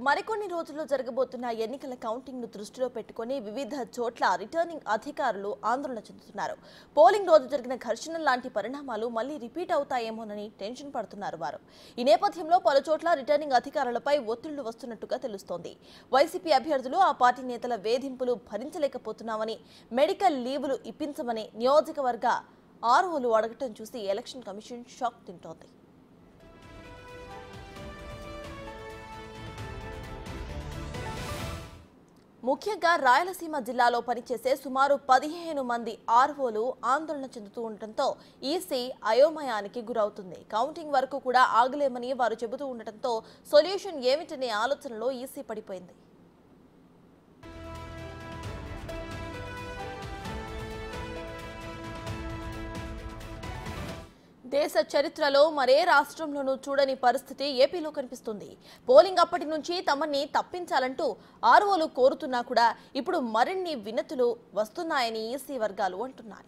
మరికొన్ని రోజుల్లో జరగబోతున్న ఎన్నికల కౌంటింగ్ ను దృష్టిలో పెట్టుకుని వివిధ చోట్ల రిటర్నింగ్ అధికారులు ఆందోళన చెందుతున్నారు. పోలింగ్ రోజు జరిగిన ఘర్షణ లాంటి పరిణామాలు మళ్లీ రిపీట్ అవుతాయేమోనని టెన్షన్ పడుతున్నారు వారు. ఈ నేపథ్యంలో పలు చోట్ల రిటర్నింగ్ అధికారులపై ఒత్తిళ్లు వస్తున్నట్టుగా తెలుస్తోంది. వైసీపీ అభ్యర్థులు ఆ పార్టీ నేతల వేధింపులు భరించలేకపోతున్నామని, మెడికల్ లీవులు ఇప్పించమని నియోజకవర్గ ఆర్ఓలు అడగటం చూసి ఎలక్షన్ కమిషన్ షాక్ తింటోంది. ముఖ్యంగా రాయలసీమ జిల్లాలో పనిచేసే సుమారు 15 మంది ఆర్ఓలు ఆందోళన చెందుతూ ఉండటంతో ఈసీ అయోమయానికి గురవుతుంది. కౌంటింగ్ వరకు కూడా ఆగలేమని వారు చెబుతూ ఉండటంతో సొల్యూషన్ ఏమిటనే ఆలోచనలో ఈసీ పడిపోయింది. దేశ చరిత్రలో మరే రాష్ట్రంలోనూ చూడని పరిస్థితి ఏపీలో కనిపిస్తుంది. పోలింగ్ అప్పటి నుంచి తమని తప్పించాలంటూ ఆర్ఓలు కోరుతున్నా కూడా ఇప్పుడు మరిన్ని వినతులు వస్తున్నాయని ఈసీ వర్గాలు అంటున్నాయి.